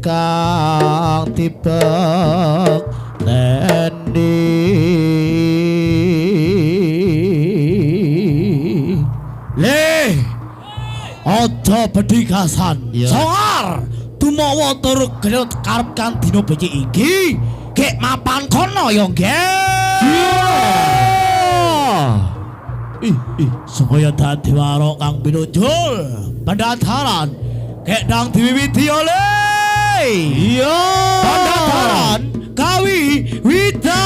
kang tibak tendi le aja bedikasan songar tumawa tur gelut karep kan dina becik iki gek mapan kono ya supaya dadi warok kang pinunjul pendataran gek nang diwiwiti oleh iya pendataran kawi wita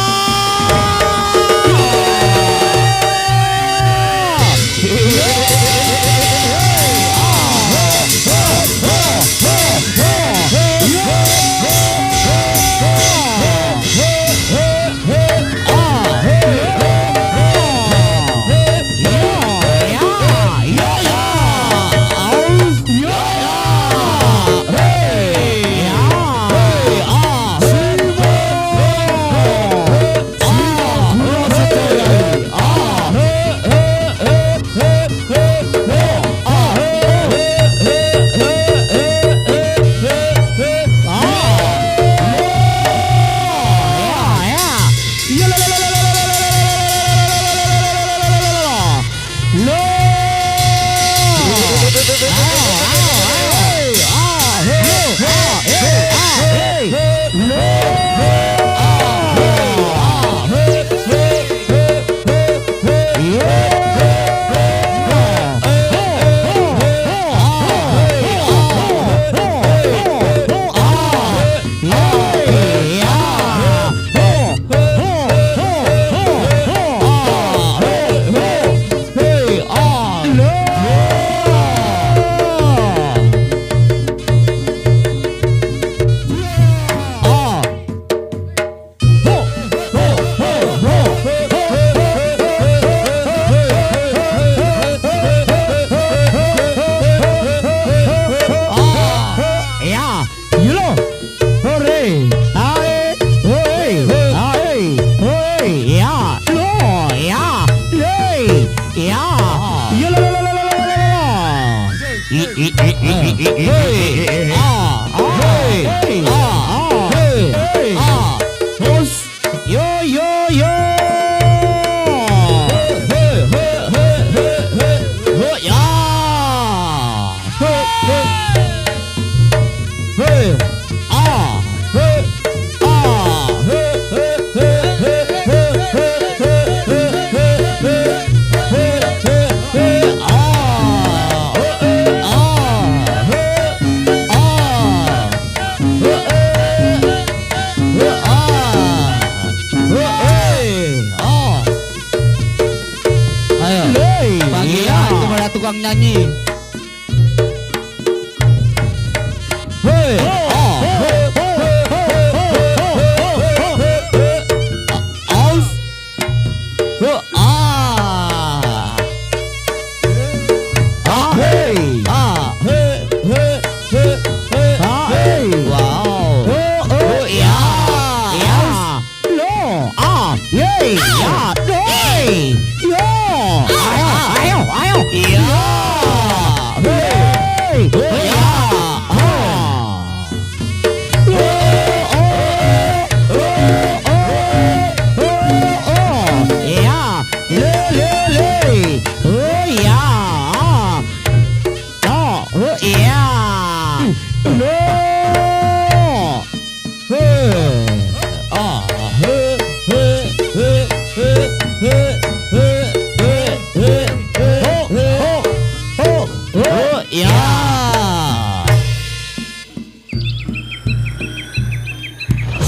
tukang nyanyi.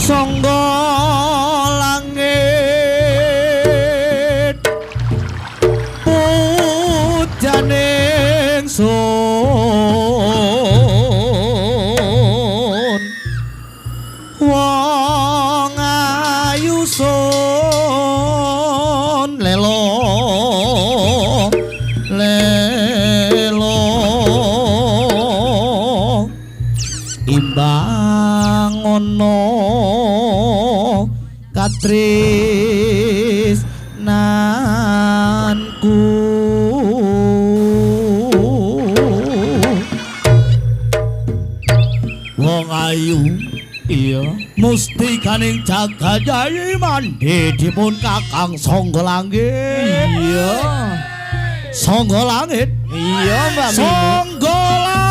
Sangga langit pujaning sun wong ayu sun lelo lelo imbang ono katris nanku wong ayu. Iya. Mustikaning jagat Yayi Mandi dipun Kakang Sangga Langit. Iya. Sangga Langit. Iya, Mbak Mimi. Sangga Langit.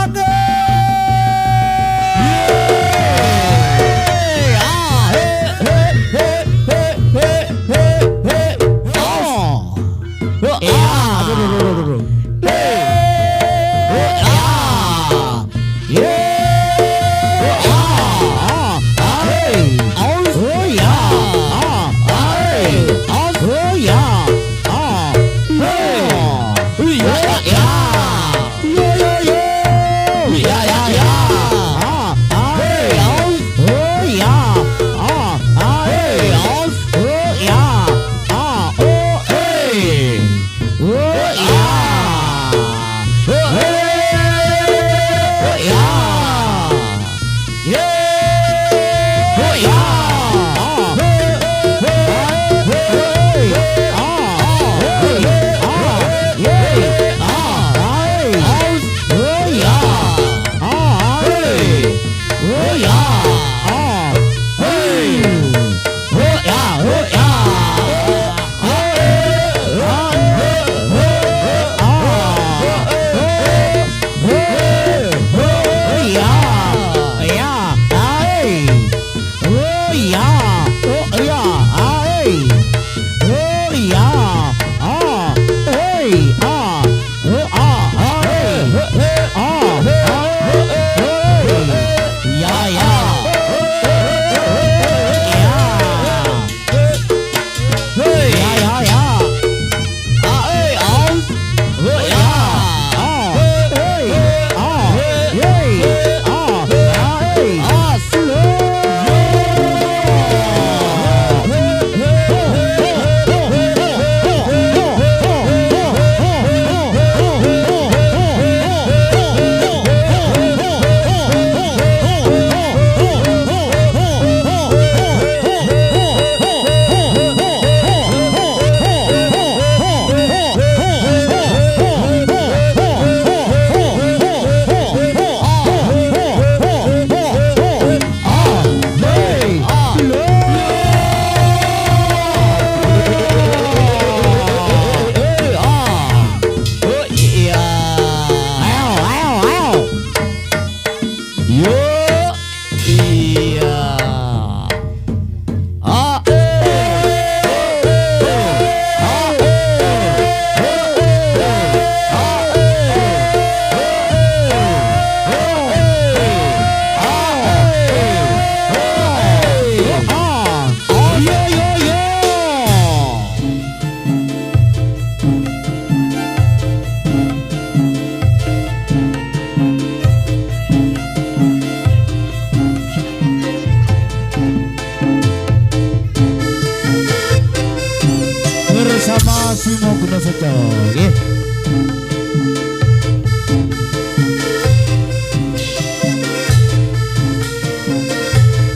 Simo Guna Seco nggih.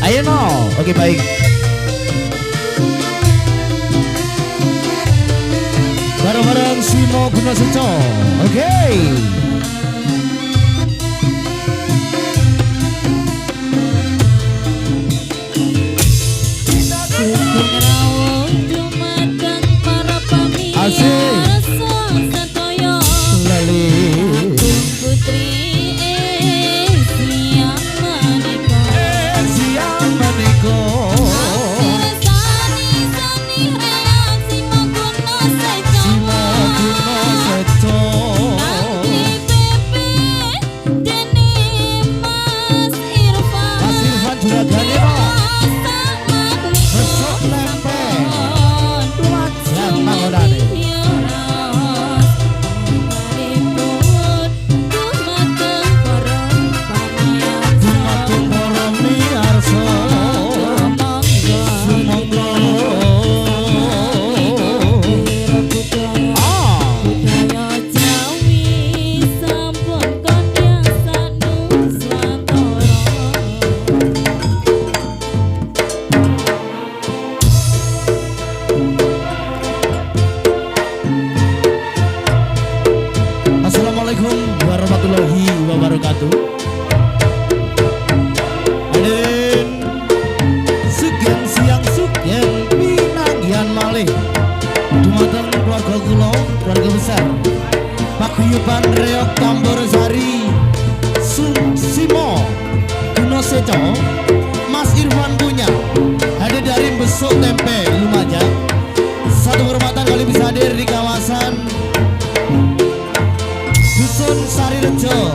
Ayo no. Oke baik. Bareng-bareng Simo Guna Seco. Oke. Irfan punya hadir dari Besok Tempe Lumajang. Satu kehormatan kali bisa hadir di kawasan Dusun Sarirejo,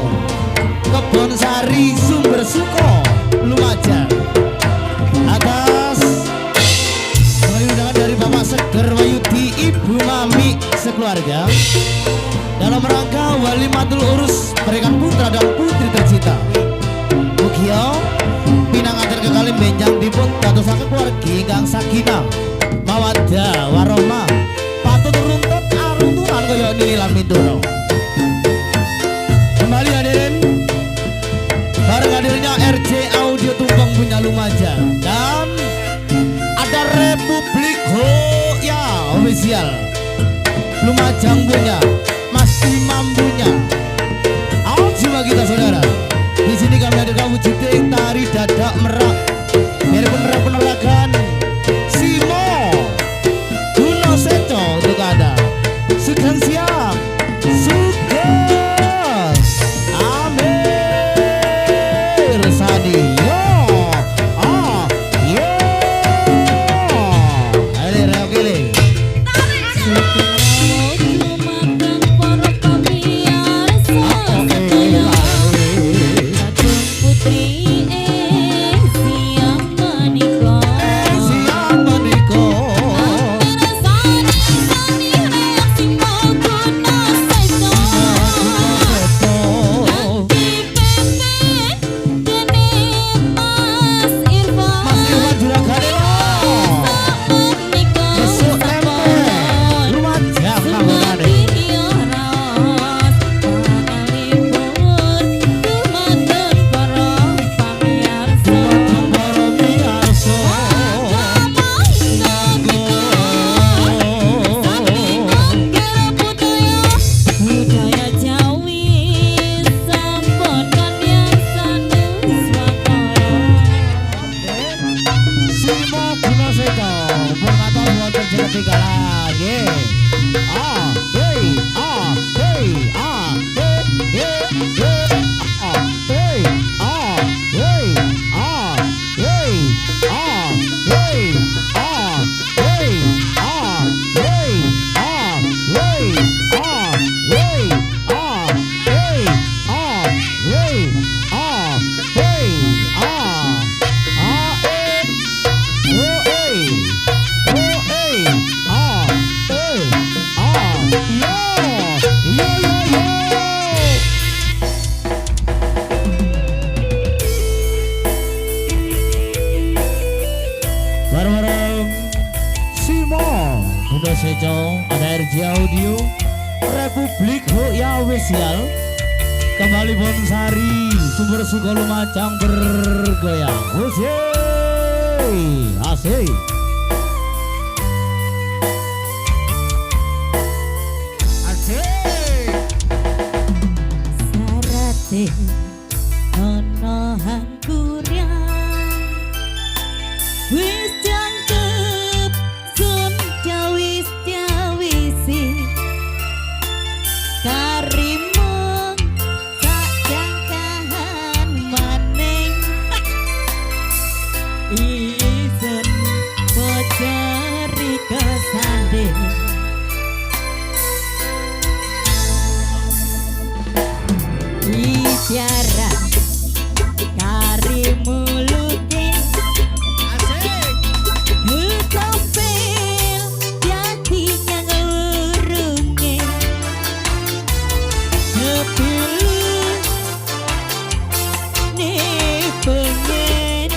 Kebon Sari, Sumber Suko, Lumajang. Atas kembali undangan dari Bapak Seger Wayudi, Ibu Mami sekeluarga dalam rangka Walimatul Urus pernikahan putra dan putri tercinta. Mugia pinanganten kekalih benjang dipun dadosaken keluargi ingkang sakinah mawaddah warahmah, patut runtut arunturan kaya nililan minturo. Kembali hadirin, bareng hadirnya RJ Audio Tumpeng punya Lumajang dan ada Republik Hoya official Lumajang punya Mas Imam punya. Jiwa kita saudara, di sini kami hadirkan wujuding tari dadak merak biarpun merak penolakan Simo Guno Seco untuk Anda. Sudah siap, sudah Amir Sadi yo yo ayo rekile bareng-bareng Simo Guno Seco, ada RJ Audio Republik Hoya official kembali Bonsari Sumber Suko Lumajang bergoyang. Asik, asik. Asik. Sarate ono hangkuryang wis jangkep sun jawis jawisi karimong sak jangkahan maning isen pocari kesanding isyarat kari mulute Asik. Utopel jati ngurunge Nepilu ne pengen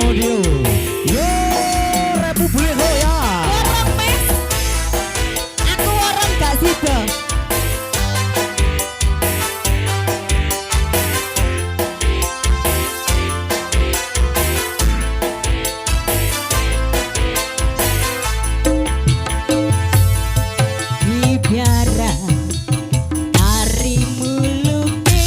audio. Yo Republik Hoya. Orang mes. Aku orang gak sida. Biara tari muluke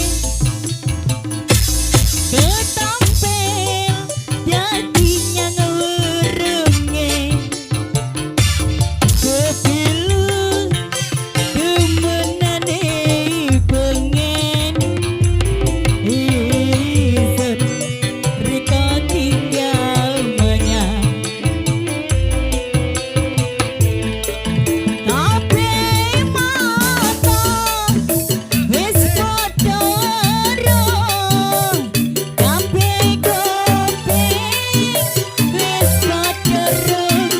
ketampil dadinya ngurunge kepilu demenane pengen isen rika tinggal menyang kabeh mata wis padha rong kabeh kopeng wis padha rong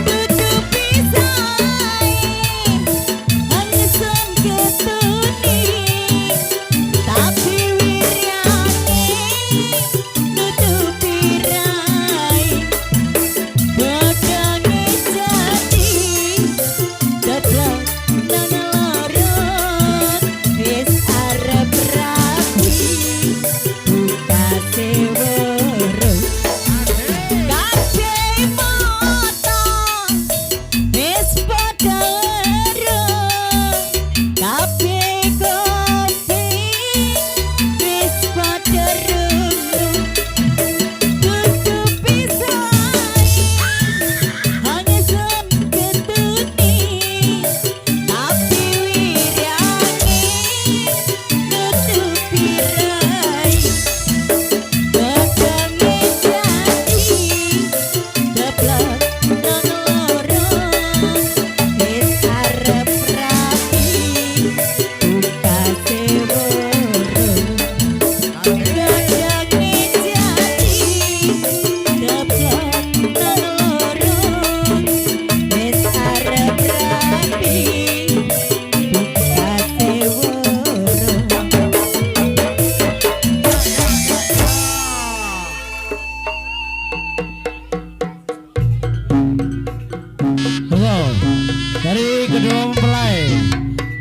tutupi sae hanyesun ketuni tapi wiryane nutupi rai Badange jadi dadak nang lorot wis arep rapi buka seworo kabeh mata wis padha rong kabeh kopeng wis padha rong tutupi sae hanyesun ketuni tapi wiryane nutupi rai badange jadi daplek nang lorong wis arep rapi buka seworo badange jadi daplek nang lorong wis arep rapi buka Halo, dari kedua mempelai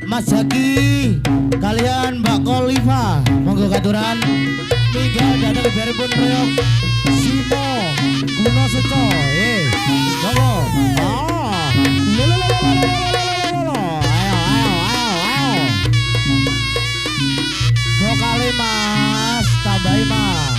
Mas Zaki kalian Mbak Kolifa monggo katuran tinggal datang biarpun reok Simo Kuno Seco monggo ayo vokale mas tambahi mas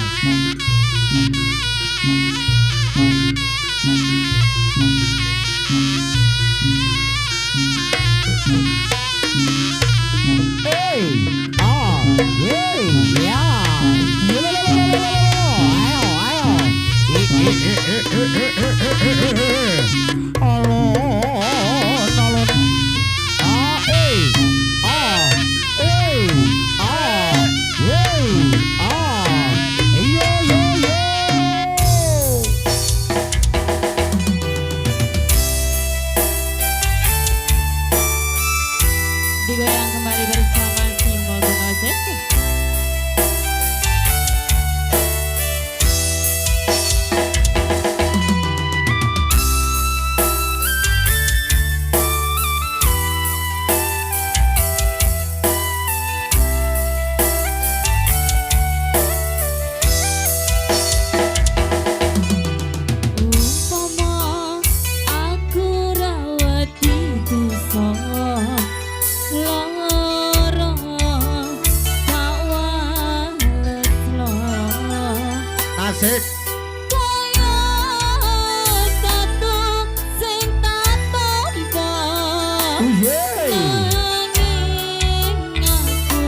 digoyang kembali bersama Simo Kuno Seco. Umpama aku rawat itu lara tak walesno asik kaya satu sing tak tampa nanging aku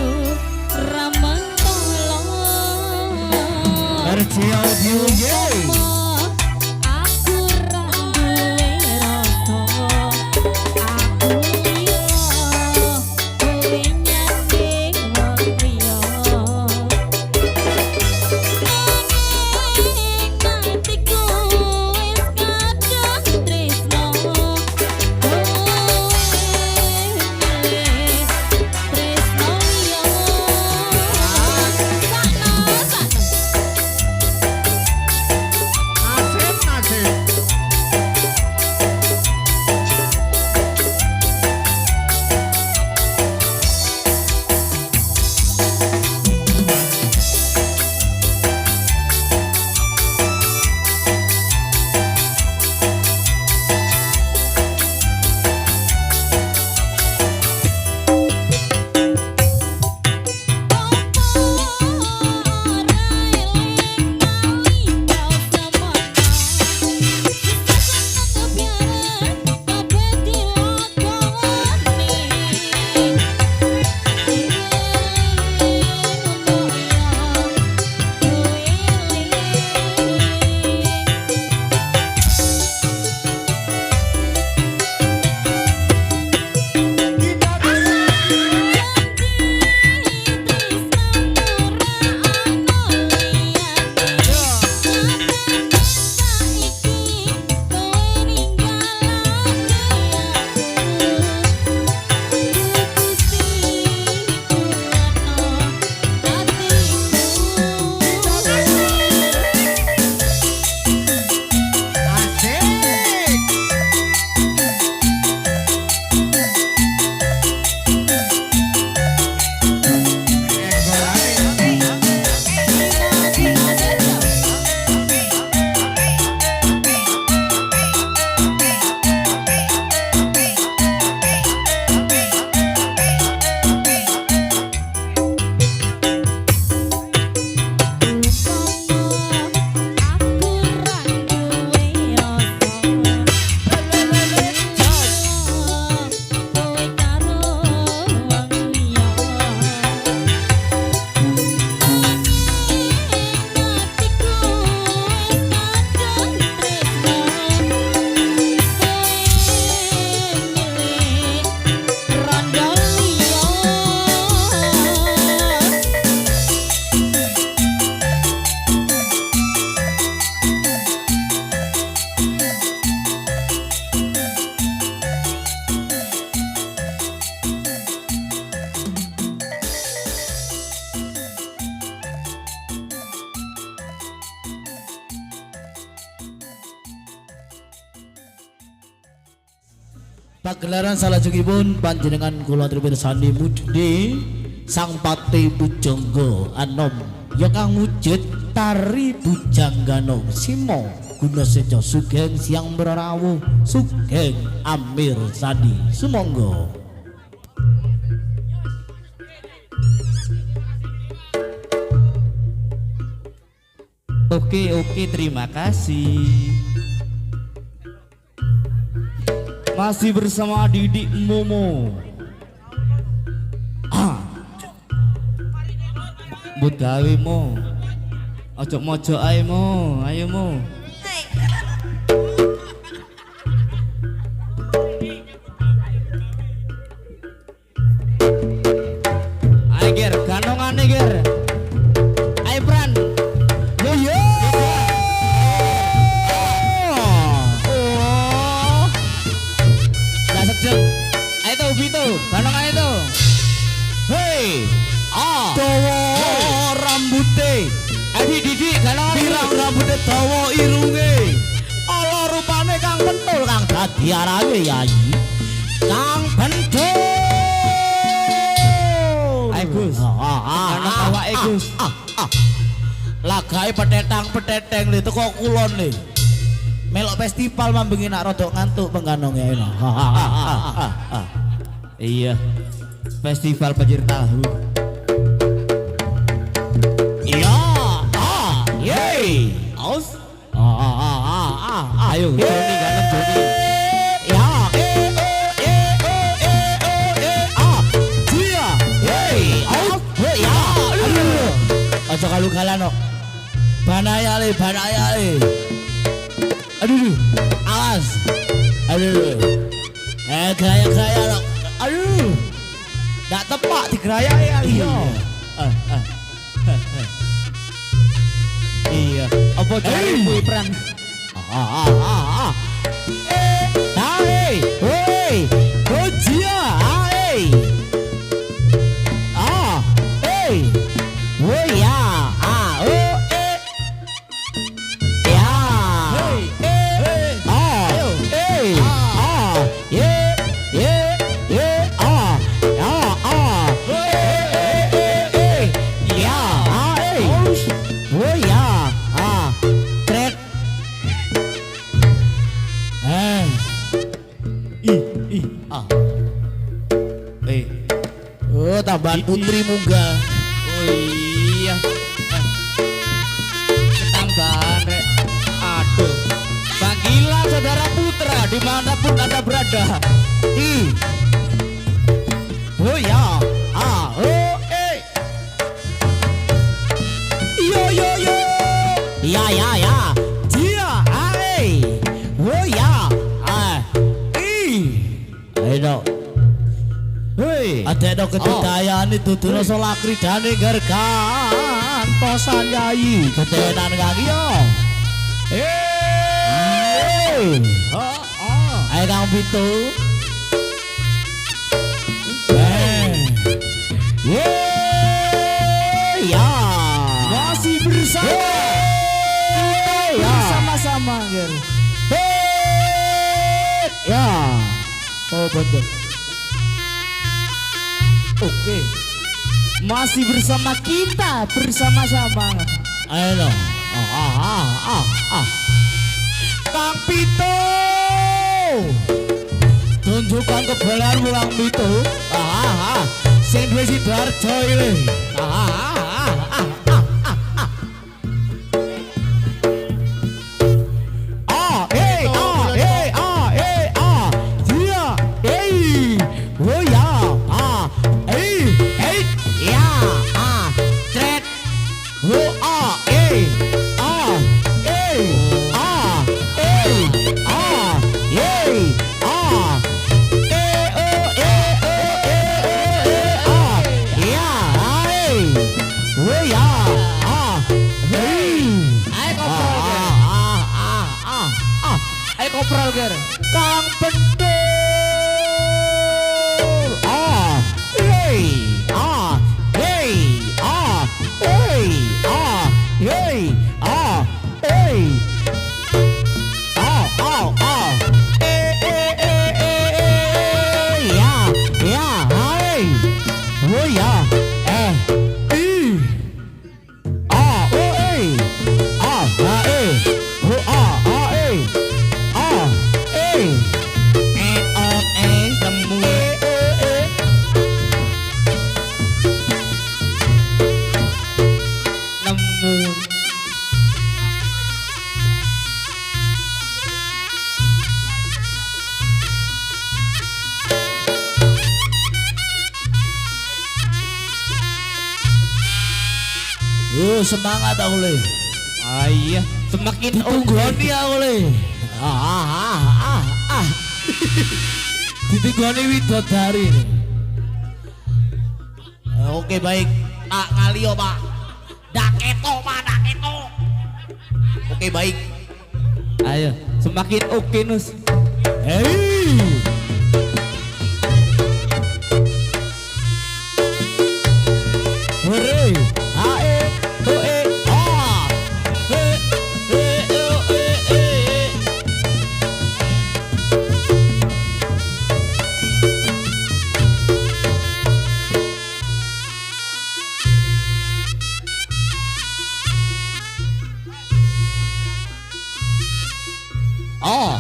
ra mentolo RC Audio aku ra duwe rasa aku liya kowe nyanding wong liya hatiku wis kadang tresno kowe tresno liya sakno Pagelaran salajengipun panjenengan kula aturi pirsani mudhune Sang Pati Pujangga Anom ya kang wujud tari Bujanggana Sima guna seja sugeng siang merarawuh sugeng Amir Sandi sumangga. Oke, terima kasih. Masih bersama Didik Momo. Mbut gawe mo. Ojo mojo ae mo, ayo mo. Ayo ger, ganongane ger. Ayo Pran. Yo yo. Oh. Dah sedeng. Ayo tuh Vito, ganongane tuh. Hei, Dawa rambute. Didi ganongane pirang rambute dawa irunge. Ala rupane kang pentul kang dadi arane Yayi. Kang pentul. Ayo Gus. Anak awake Gus. Lagae petetang-peteteng lho teko kulon lho. Melok festival mambengi nak rodok ngantuk pengganonge eno. Iya. Festival banjir tahu. Iya. Yeay. Aus. Ayo Joni ganong Joni. Ya. Dia. Yeay. Aus. Ya. Aja kalu-kalan kok. Banayale. Aduh. Awas. Aduh. Gaya-gaya kok. Aduh. Ndak tepak digerayai kali yo. Iya. Apa jarimu Pran? Hai, hoi, Gojia, hai. Hey, oh ya, oh, ya, oh, tambahan putri munggah. Oh iya. Ketambahan rek. Aduh. Panggilan saudara putra dimanapun anda berada. Oh ya, yo, ya, dia, oh ya, ayo. Hei. Ada kedudayaan itu tuh solakridane gargan tosan Yayi ketenan kaki yo. Ayo kang Pitu. Ya. Masih bersama. Bersama-sama ger. Ya. Oh betul. Oke. Masih bersama kita bersama-sama. Ayo no. Kang Pitu. Tunjukkan kebelanmu Kang Pitu. Sing duwe Sidoarjo iki. Kopral ger. Kang Pentul. Oh, semangat aku le. Iya, semakin Ditunggoni aku le. Ditunggoni widodari ini. Oke baik, Pak Ngalio Pak. Daketo Pak, daketo. Oke baik. Ayo, semakin oke Nus. Hei. Hore, ae, oe, ah. He, oe. Oh.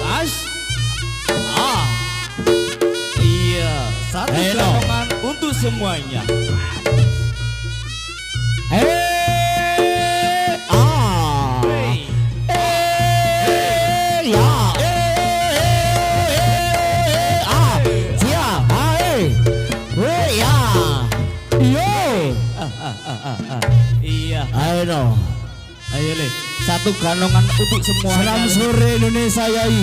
As. Ah. Iya, satu Hello. golongan untuk semuanya. Ah. Hey. Ya. Ah. Sia. Hai. Ya. Yo. Iya, Ayo no. ayo le. Satu golongan untuk semuanya. Selamat sore Indonesia Yai.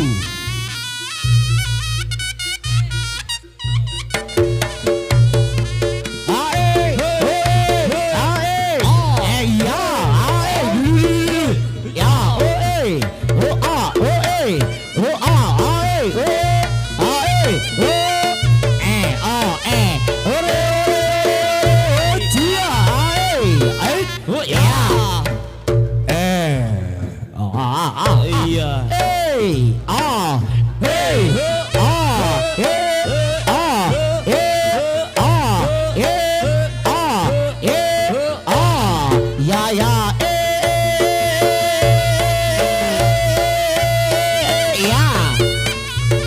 Iya. Hey, ah, hey, ah, hey, ah, hey, ah, hey, ah, hey, ah, ya ya, ya,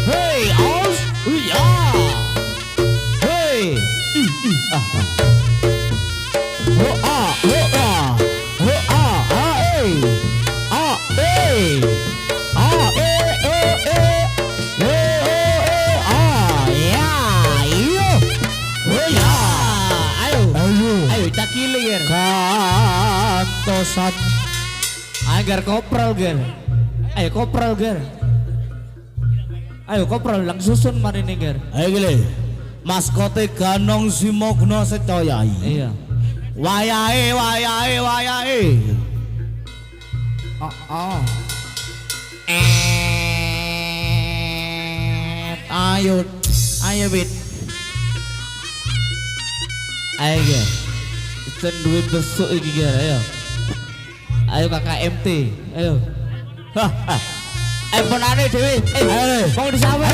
hey, aus, ya, hey, oh ah, oh ah, oh ah, ah, hey, ah, hey. Ayo cakile ger. Kantosan Agar kopral ger. Ayo kopral ger. Ayo kopral langsung susun mari nih ger. ayo gile maskote Ganong Simogno Secayai Iya. wayahe Oh. ayo bit Ayo ger. Isen duit besok iki ger. Ayo kakak MT. Ayo. Ayo penane dewe. Ayo. Mau disawer.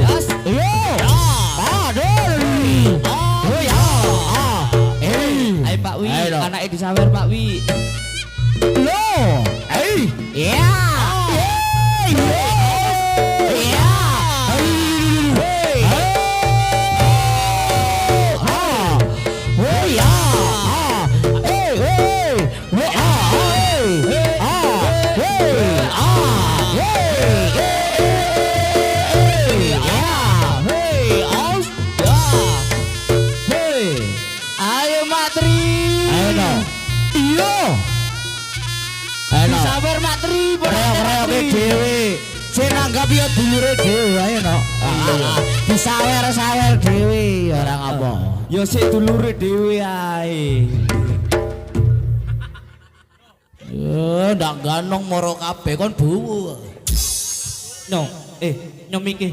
As. yo aduh oh ya Ayo Pak Wi, Ayo dong. anaknya disawer Pak Wi. lo ya Ayo Matri. Disawer Matri. Reok-reoke dhewe. Sing nanggap ya dulure dhewe ayo no. Disawer-sawer dhewe ora apa. Yo sik dulure dhewe ae. Ya ndak Ganong moro kabeh kon buwu. Nyong, nyong Miki.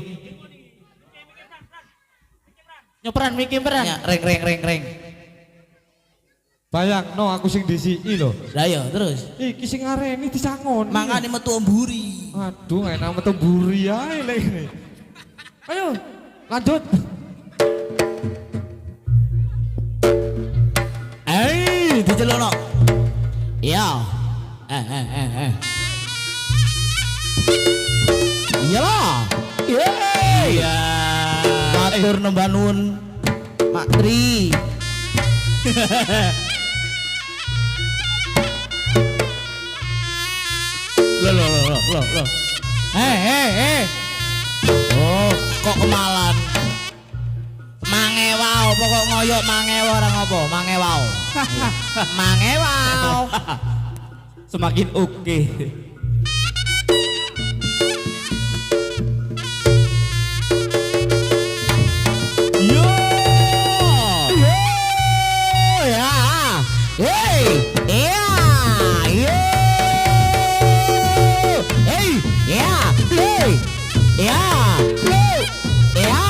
Nyopran Miki peran. Ya, reng. Bayang no aku sing disiki lho. Lah ya terus. Iki sing ngareni disangon. Mangane metu mburi. Aduh enak metu mburi ae lek ngene. Ayo lanjut. Dicelokno. Ya. Iyalah. Iya. Matur nembah nuwun Mak Tri. Loh. Oh, kok kemalan. Mangewau, pokok ngoyok mangewau orang apa? Mangewau. Mangewau. Semakin oke. Yo. Ya. Hey. Ya. Yo. Hey. Ya. Hey. Ya. Yo. Ya.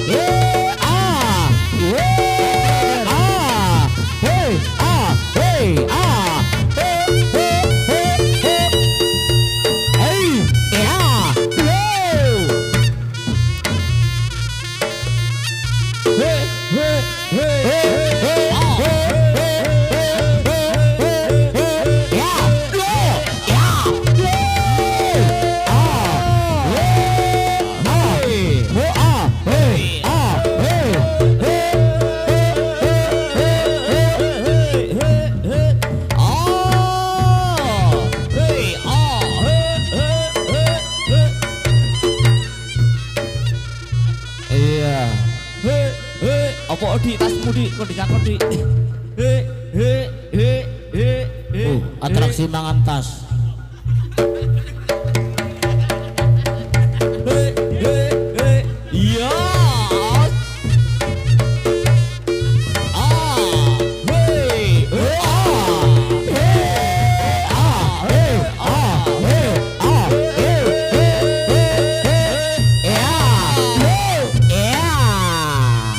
Yeah. Ah. Yeah. Ah. Hey. Ah. Hey. Ah. Hey. Hey. Hey. Hey. Ya. Yo. Hey, hey, hey. Iya. Apa di tasmu di kok dicakot di. Atraksi mangan tas. Iya.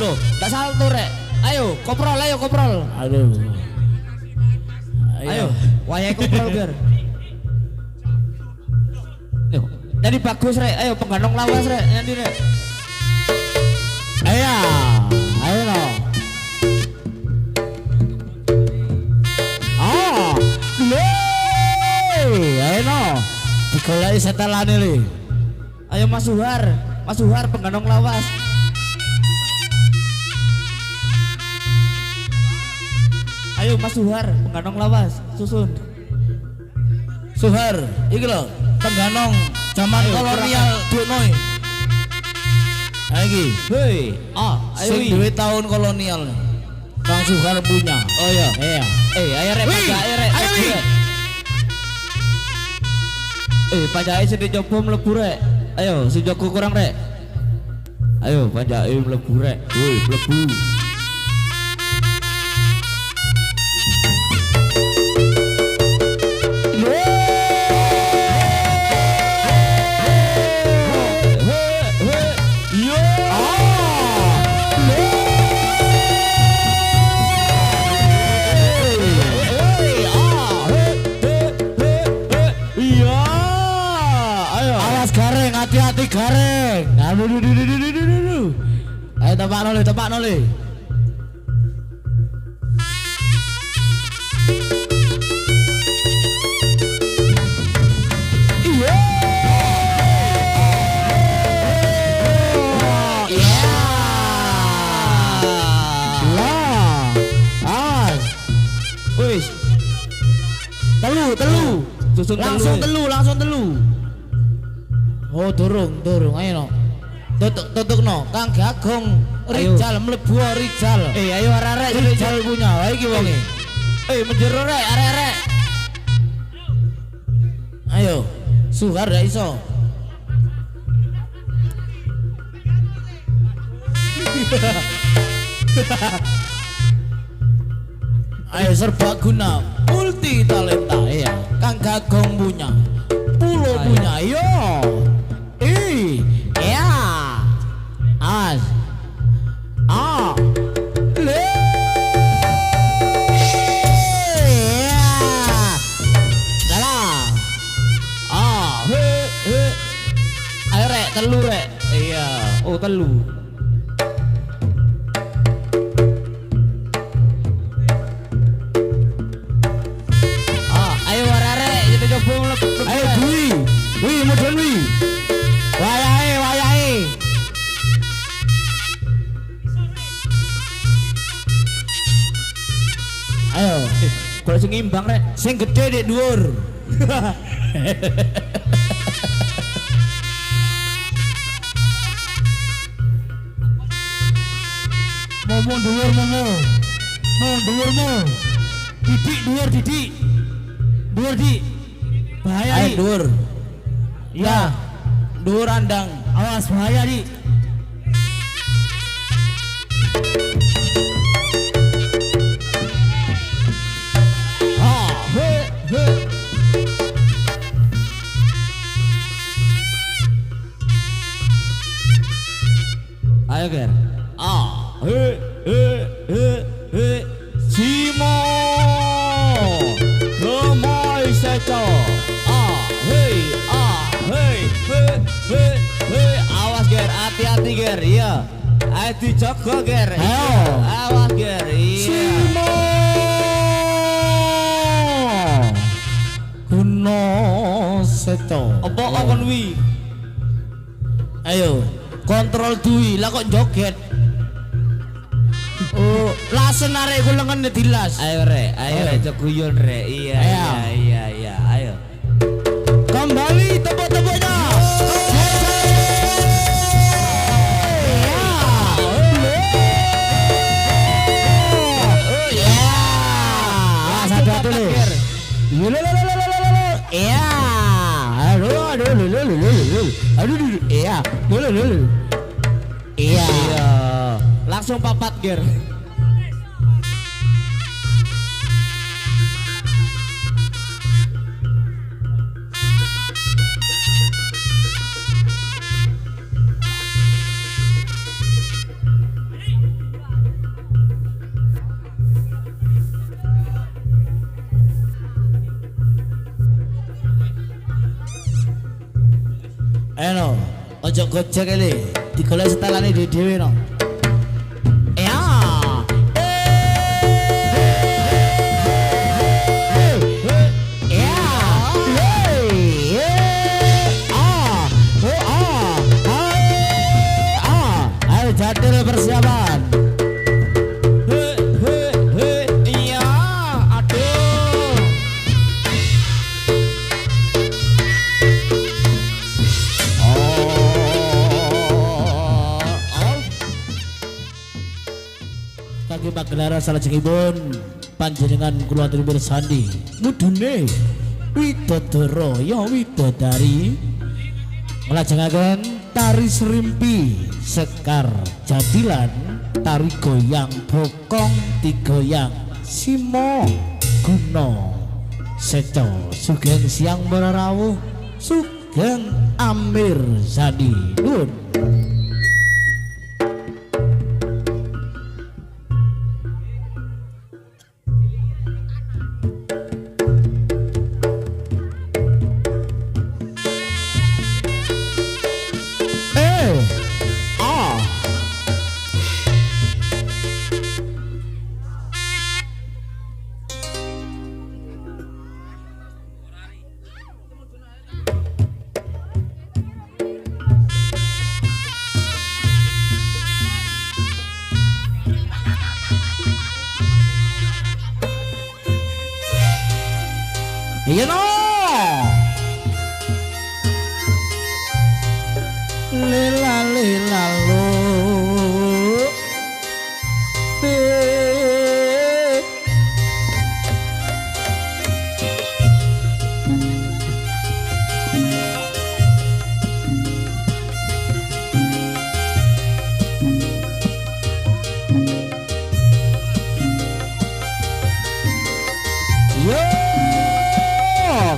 Loh, tak salto rek. Ayo, koprol, ayo koprol. Aduh. Ayo, wayai koprol biar. Ayo, jadi bagus rek. Ayo penggandong lawas rek, nanti rek. Ayo. Ayo no. Ah. Ayo no. Dikolai setelane li. Ayo Mas Suhar penggandong lawas. Ayo Mas Suhar penggandong lawas, susun. Suhar, iki lho, Tengganong zaman Ayo, kolonial Dunoi. Iki, Hei, ayo sing wi. duwe tahun kolonial. Kang Suhar punya. Oh iya. Iya. Ayo rek, Wi, pajak rek. ayo, Wi. Pajak sing dicoba mlebu rek. Ayo, sing jago kurang rek. Ayo, pajak mlebu rek. Woi, mlebu. Awas gareng, hati-hati gareng. Aduh. Ayo tepak noli. Wis, Telu. susun Langsung telu. Oh, durung, ayo no. Tutuk no, Kang Gagong Ayo. Rijal mlebu Rijal. ayo arek-arek Rijal punya, wae iki wonge. menjero rek, arek-arek. Ayo, Suhar gak iso. Ayo serbaguna, multi talenta ya. Kang Gagong punya, Pulo Ayo. punya, yo. Ya. As. Ah. Le. Ya. Dalah. Ah. Ayo rek, telu rek. Iya, oh telu. Ayo arek-arek, kita coba mlebu. Ayo Dwi, mudun Dwi. Wayahe. Ayo, Kalau sing imbang rek. sing gede dek dhuwur. Momo dhuwur momo. Mau dhuwurmu. Didik dhuwur didik. Dhuwur dik. Bahaya Ayo dik. dhuwur. Iya. Dhuwur andang. Awas bahaya dik. Ayo ger. Simo. Gemoy seco. Awas ger, hati-hati ger. Iya. Ayo dijaga ger. Ayo. Awas ger. Iya. Kuno seto. Apa kon wi? Ayo, kontrol duwi lah kok joget. Oh, lasen arek ku lengan dilas. Ayo rek, ayo rek guyon rek. Iya, iya, ayo. Kembali tepuk-tepuknya. Satu dulu. Iya. Aduh. Iya. Iya. Langsung papat ger. Ayo, ojo gojek ini, digolek setelane dhewe no. Ya. Ayo jadil persiapan. Iya, aduh. Kaki Pagelaran salajengipun panjenengan kula aturi mirsani mudune widodara ya widodari nglajengaken tari serimpi sekar jadilan tari goyang bokong digoyang simo guno seco sugeng siang merawuh sugeng amir sadi nun. Iya no. Lila lila lo. Yo,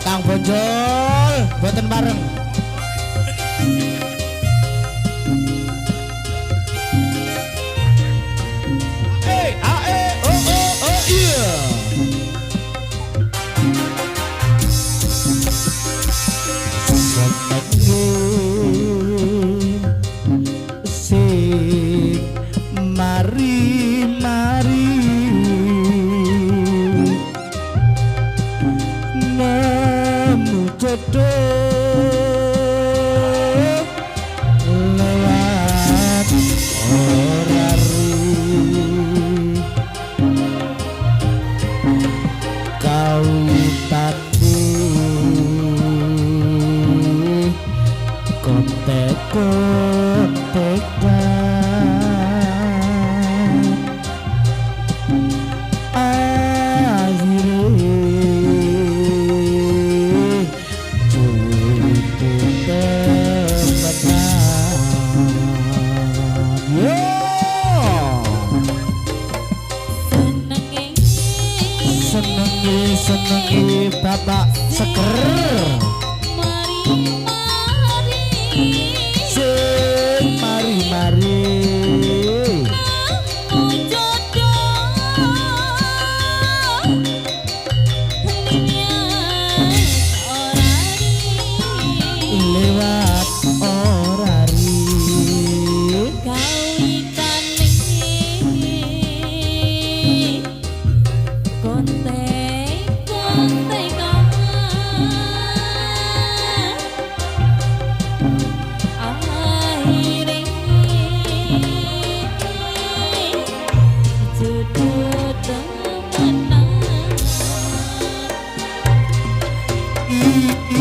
Kang Bonjol, boten bareng. Iya. Sing mari mari nemu jodoh senengi Bapak Seger sing mari-mari lewat orari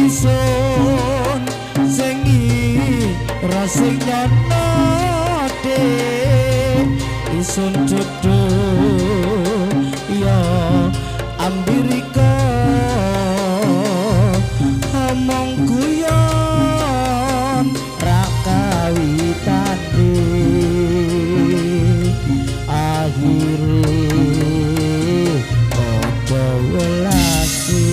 isun sengi rasing nyono de isun jodo ya ambirika omong guyon ra kawitane akhire padha welasi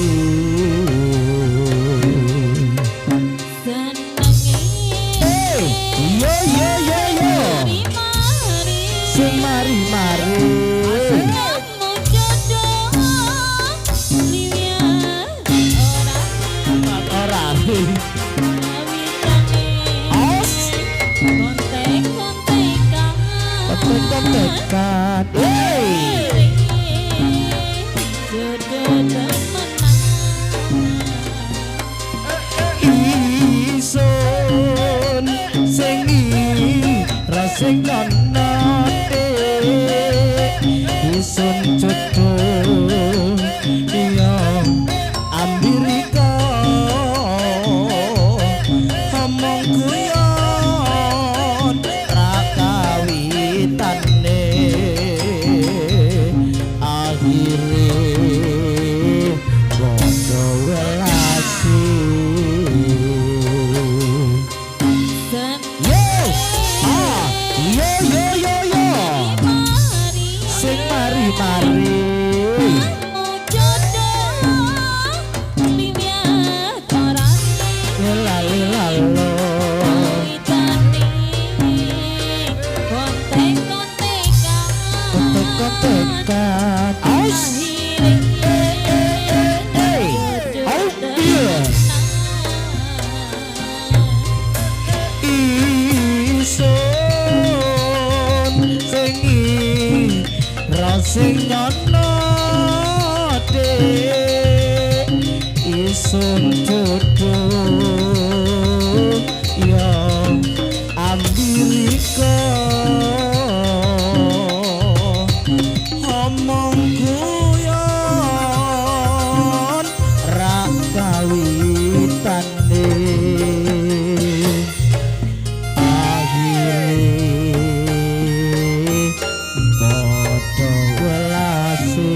sing mari-mari ora kontek-kontekan isun sengi rasing kono isun jodo iya ambirika omong guyon ra kawitane akhire padha welasi sing mari-mari lali-lalo kontek-kontekan aus isun sengi rasing nyono de isun jodo ya ambirika omong guyon ra kawitane akhire padha welasi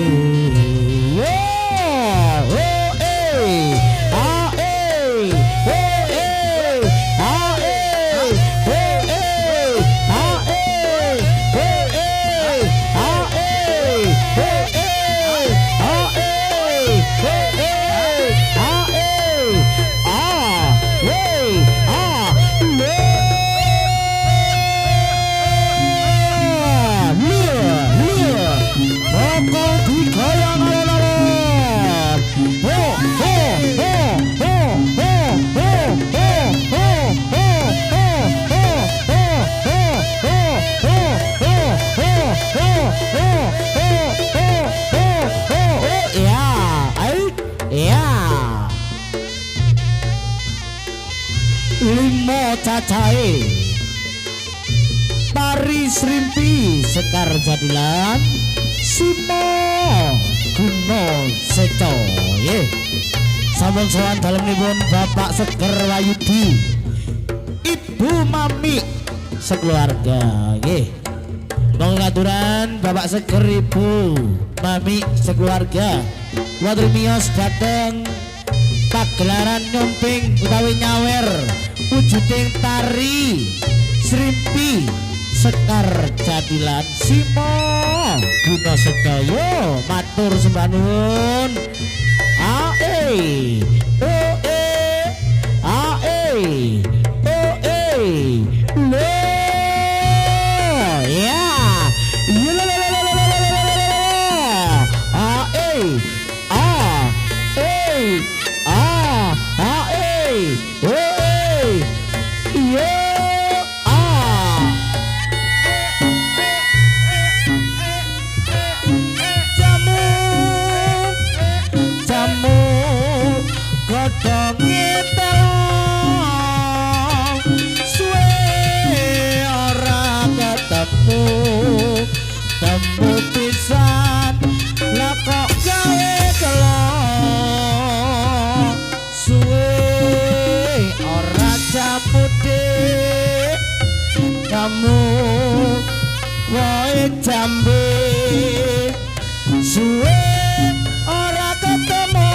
limo cacahe Tari Srimpi Sekar Jadilan Simo Guno Seco sampun sowan dalemipun Bapak Seger Wayudi Ibu Mami sekeluarga nggih monggo katuran Bapak Seger Ibu Mami sekeluarga watur miyos dhateng pagelaran nyomping utawi nyawer wujuding tari Srimpi Sekar Jadilan Simo Guno Sedaya matur sembah nuwun. Ae. Ae. Lo. Ya. Temu pisan lah kok gawe kelong suwe ora capude kamu wae jambe suwe ora ketemu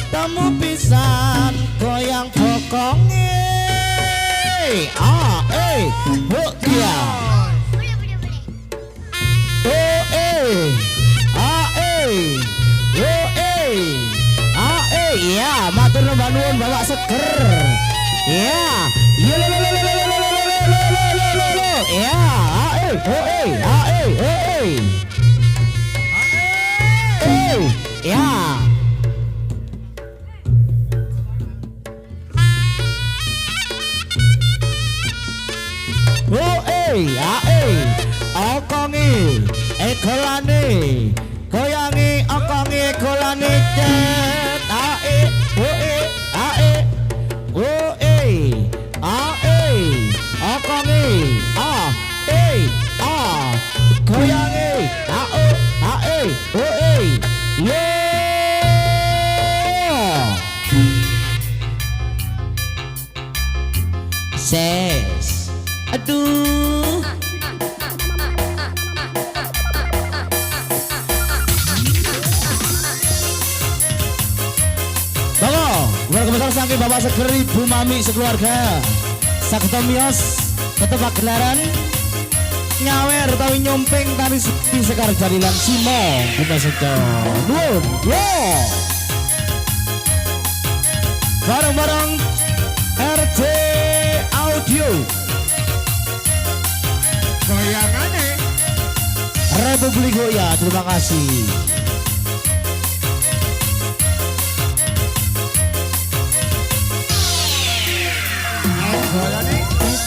temu pisan goyang bokonge buk dia ya matur nuwun nuwun bawa seger ya ya ya okongi ekolane goyangi okongi ekolane cet okongi goyangi yo ses aduh kebetulan saking bapak seger ibu mami sekeluarga sakto mios ketepak gelaran nyawer utawi nyompeng tari sepi sekar jadilan simo kita sedo nuwun yo bareng-bareng RJ Audio Goyangane Republik Goya. Terima kasih.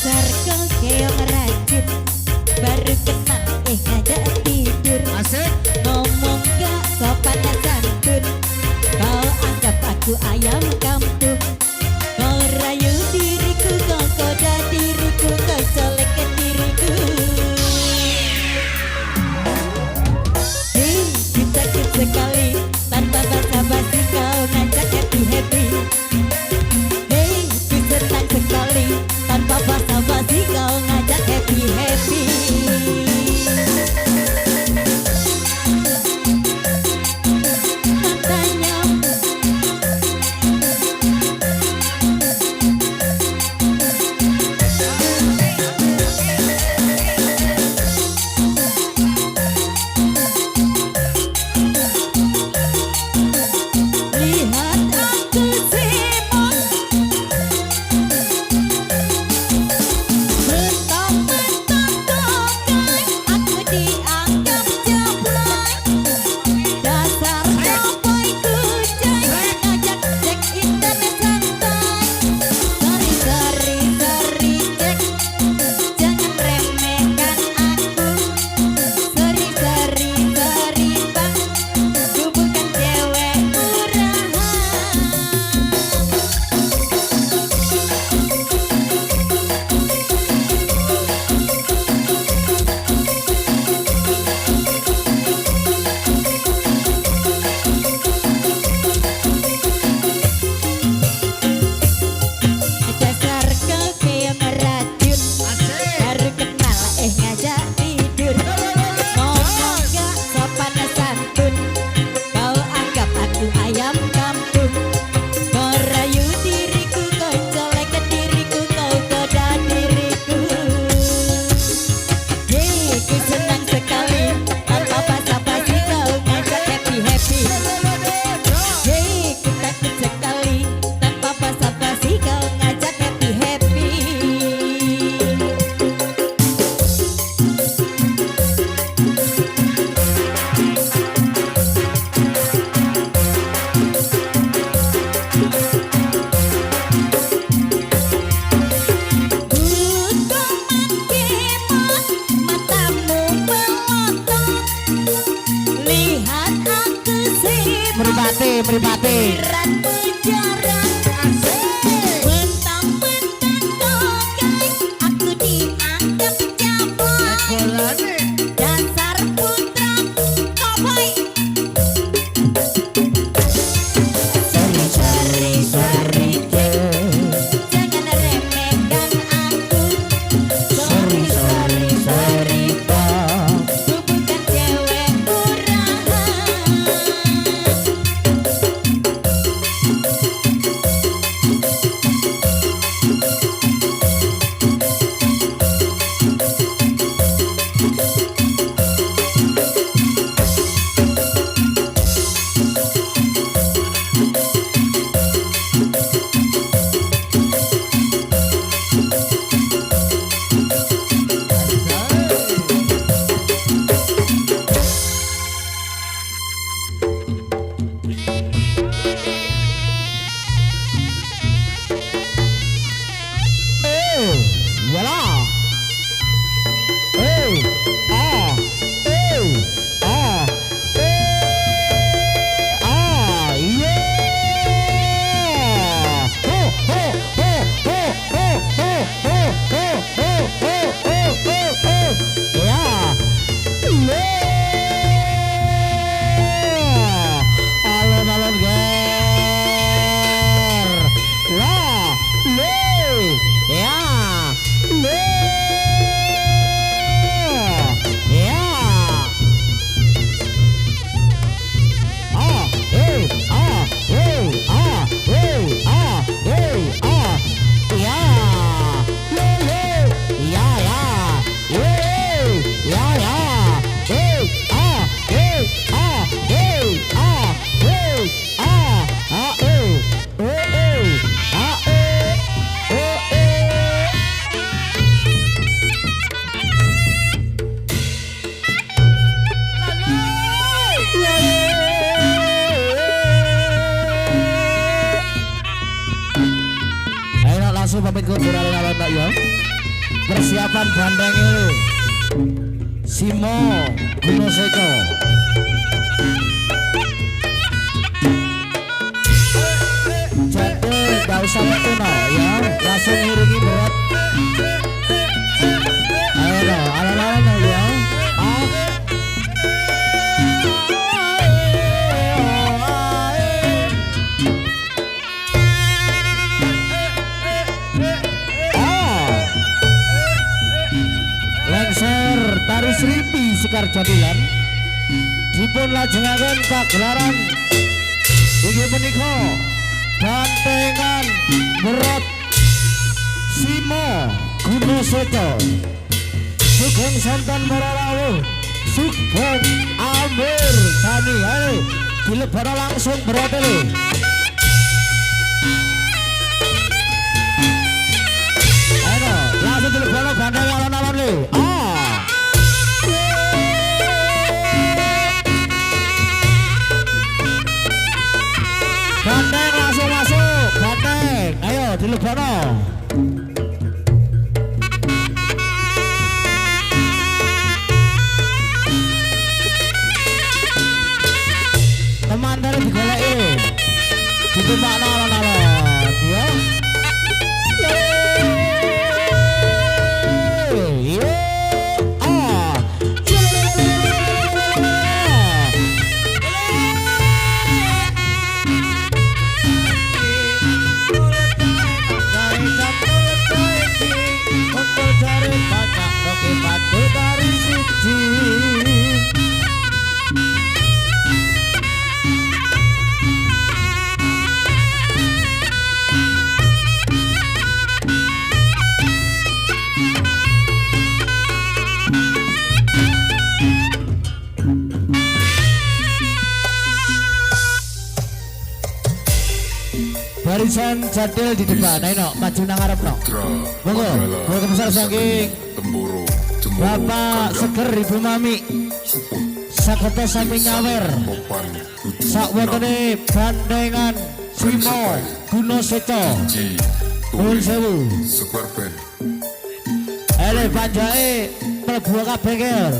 Dasar kau keong rajin baru kenal ngajak tidur Asik. ngomong gak sopan dan santun kau anggap aku ayam kampung kau rayu diriku kau koda diriku kau colekkan diriku hei kita mripate. Pikiranmu jarang mentang-mentang tokai, aku dianggap jablay. Golane. Dasar putra cowboy. Sorry, jangan remehkan aku. Sorry, Pak. ku bukan cewek murahan. Yalah. Ah. Yeah. Ho ho ho ho ho ho ho ho ho ho ho. Yeah. Alon-alon ger. La. Le. Ya. Le. Ya. Ah, eh, ah, eh, ah, eh, ah, eh, ah. Ya. Le, le. Ya, ya. Eh, ya, ya. Eh, ah, eh, ah, eh, ah, eh, ah, ah, eh, ah, ayo langsung pamit ke alon-alon tak ya. Persiapan bandeng ini Simo Gunung Seko. Jadi gak usah betuna ya, langsung iringi berat. Ayo dong, alon-alon ya. Ah. Lengser Tari Srimpi Sekar Jadilan dipun lajengaken pagelaran inggih menika bantengan berat Simo Gunoseto Sugeng Santan Mararawu Sugeng Amir Tani ayo dilebara langsung berat lho. Ayo langsung dilebara bandeng alon-alon lho. Bandeng langsung masuk, bandeng. Ayo dilebara. Teman dari digoleki. Ditumpakno alon-alon, ya. Barisan jadil di depan, ayo maju nang ngarep no. Monggo, monggo besar saking Bapak Seger Ibu Mami. Sakete samping nyawer. Sak wontene bandengan Simo Gunoseto. Nuwun sewu. Ele panjae mlebu kabeh ker.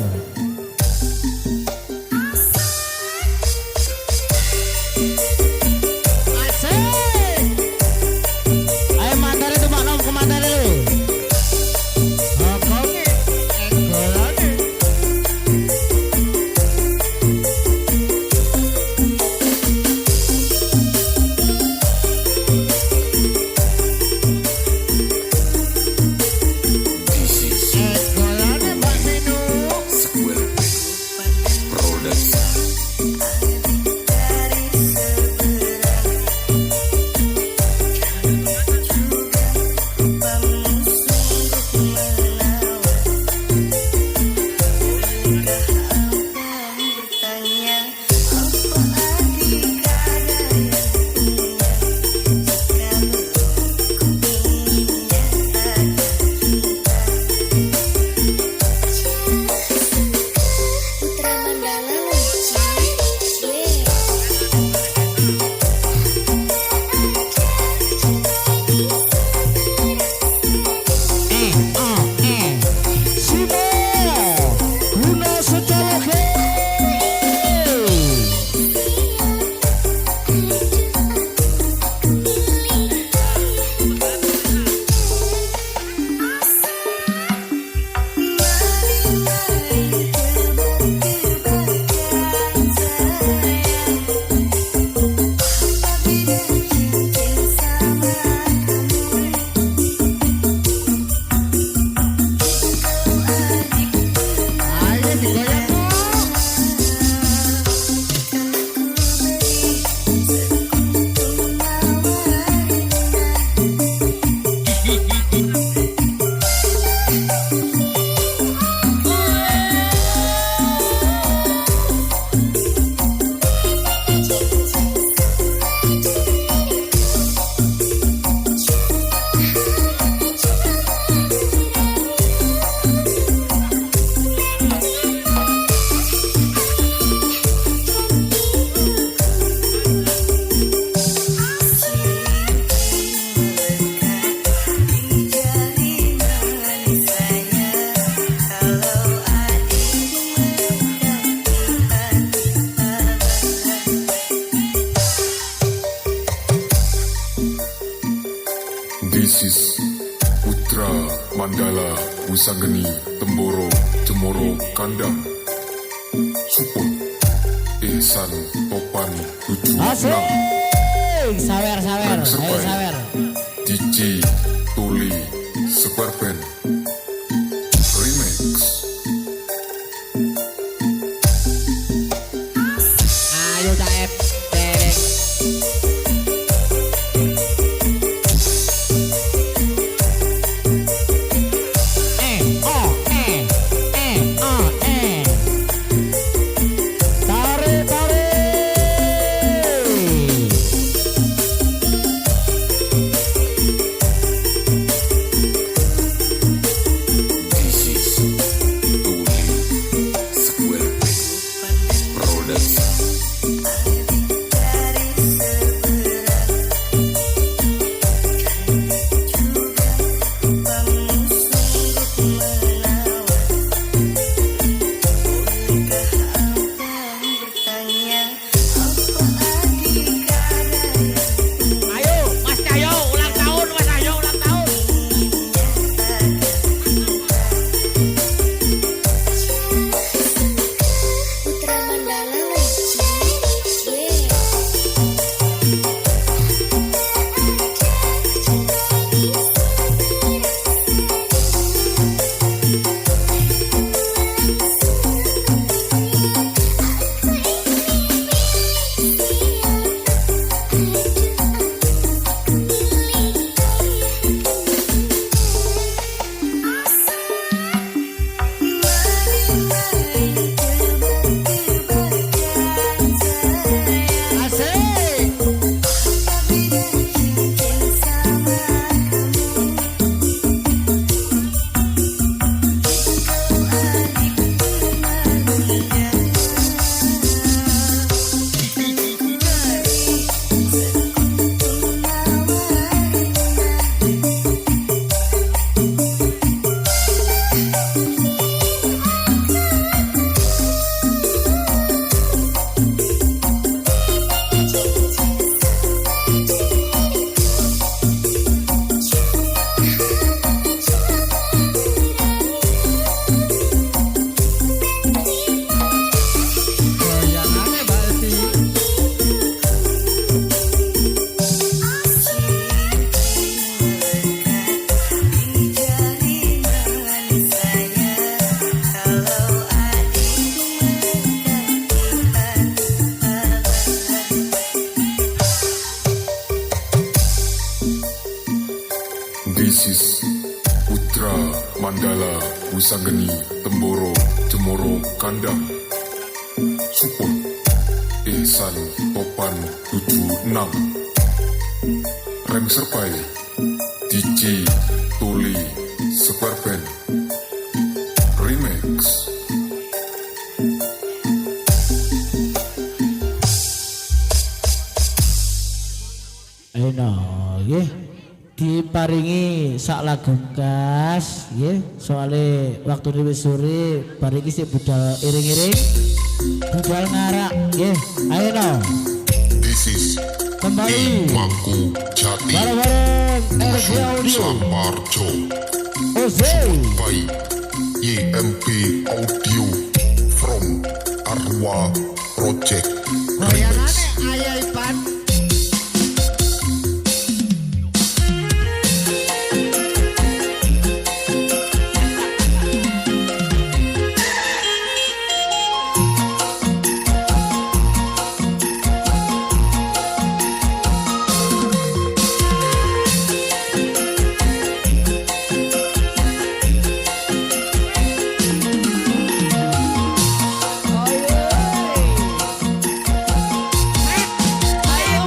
This is Putra Mandala Wisanggeni Temboro Jemoro Kandang Support Ihsan Topan 76 Asik. Sawer. Ayo sawer. DJ Tuli Square Band Remix. Ayo caep. Derek. Tarik. This is Tuli Square Band Production. Ayo, Mas Cahyo ulang tahun, Mas Cahyo ulang tahun. Putra Mandala Legend. Yeah. Asik. Goyangannya berarti. This is Putra Mandala Wisanggeni Temboro Jemoro Kandang Support Ihsan Topan 76 Remixer by DJ Tuli Square Band Remix. Enak, nggih. Diparingi sak lagu kas, nggih. Soale waktu wis sore, bar iki sik budal iring-iring. Budal ngarak, nggih. Ayo no. This is Kembali Mangku Jati bareng-bareng RG Audio. Samarjo Ose. by YMP Audio from Arwa Project Remix. Ayo Ipan. Ayo.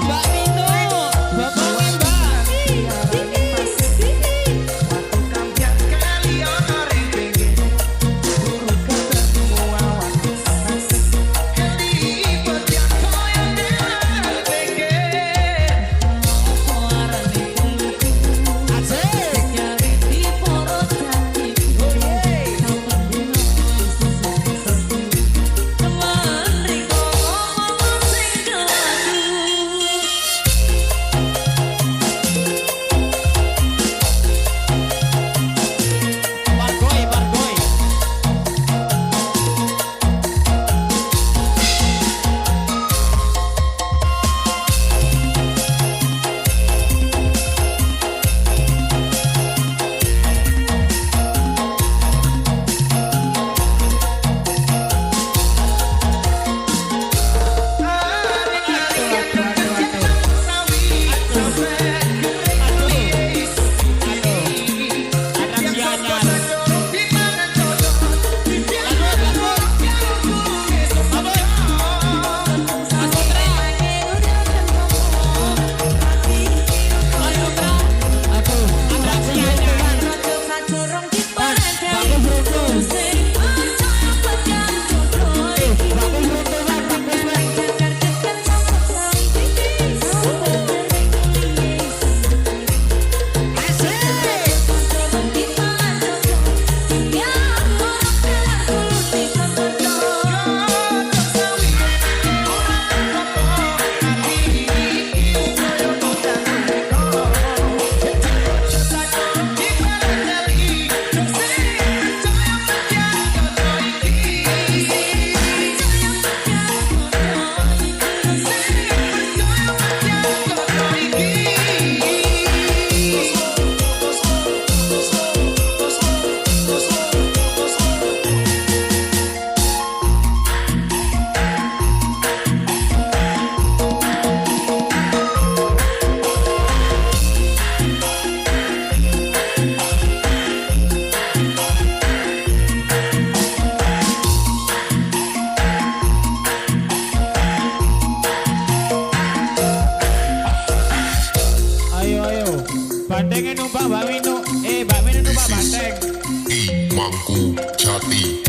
Bandengnya numpak Mbak Minu. Mbak Minu numpak This is bandeng. I Mangku Jati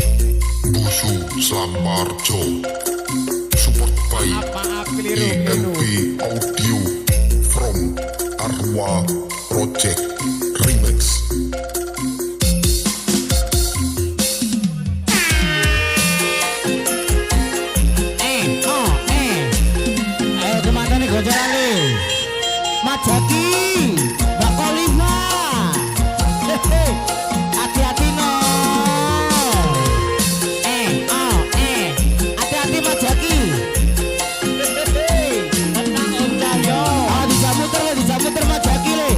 Busu Slamarjo. Support by Maaf keliru. EMP Audio from Arwa Project Remix. Ayo kemana nih gojaran nih? Mat Jaki, Mbak Kolima. Hehe, hati-hati no. Hati-hati Mat Jaki. Hehehe, tenang Om Cahyo. Dijamuter Mat Jaki le.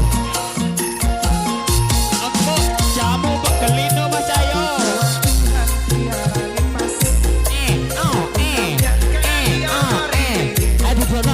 Empuk jamu begelino Mas Cahyo. Empuk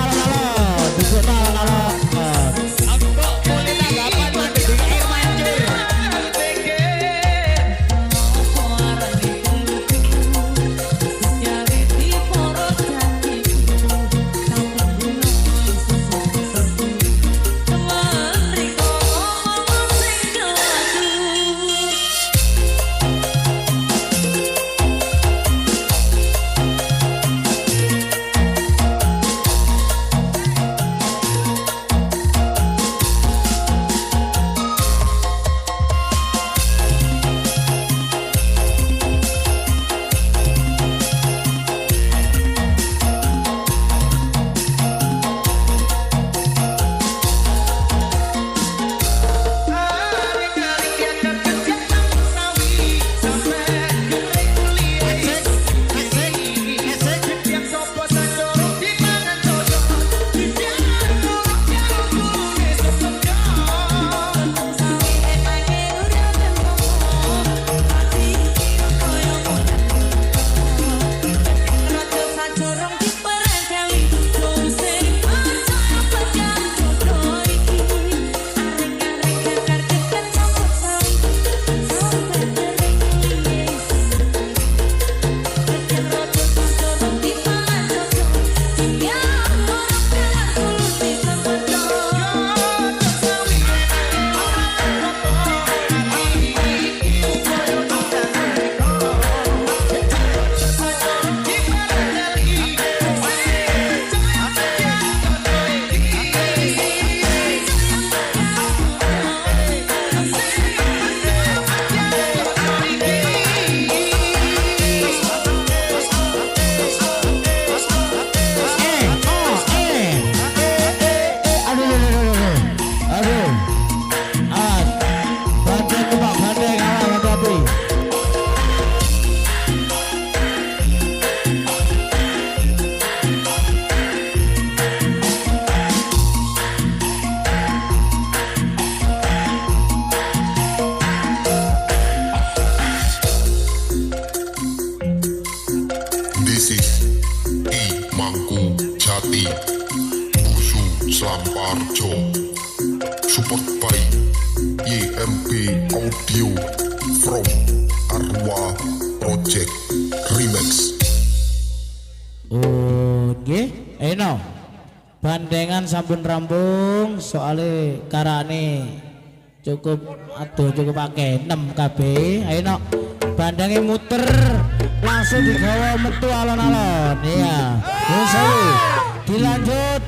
mulai tanggapan mandi air mancur. This is I Mangku Jati Busu Slamarjo. Support by EMP Audio from Arwa Project Remix. Nggih, eno. Bandengan sampun rampung soalnya karane cukup pakai 6 KB. Ayo bandangnya muter langsung digawa metu alon-alon. Iya. Wis dilanjut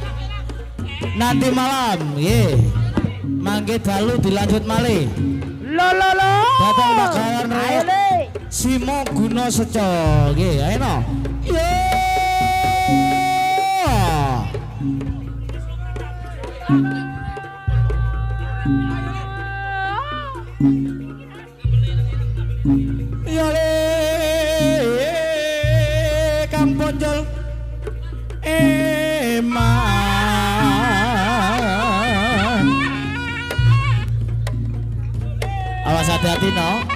nanti malam nggih. Mangke dalu dilanjut malih. Lo. Datang bakalan Simo Guno Seco. Nggih, ayo. Yo. Ya le Kang Ponjol eman. Awas hati-hati no.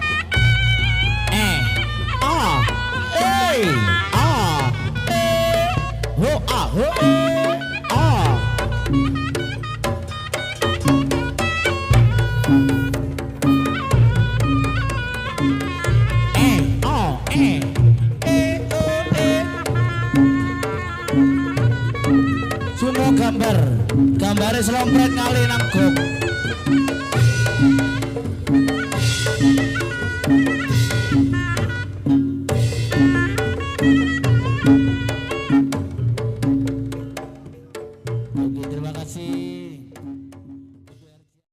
Sumo gambarnya selompret kali nang gok.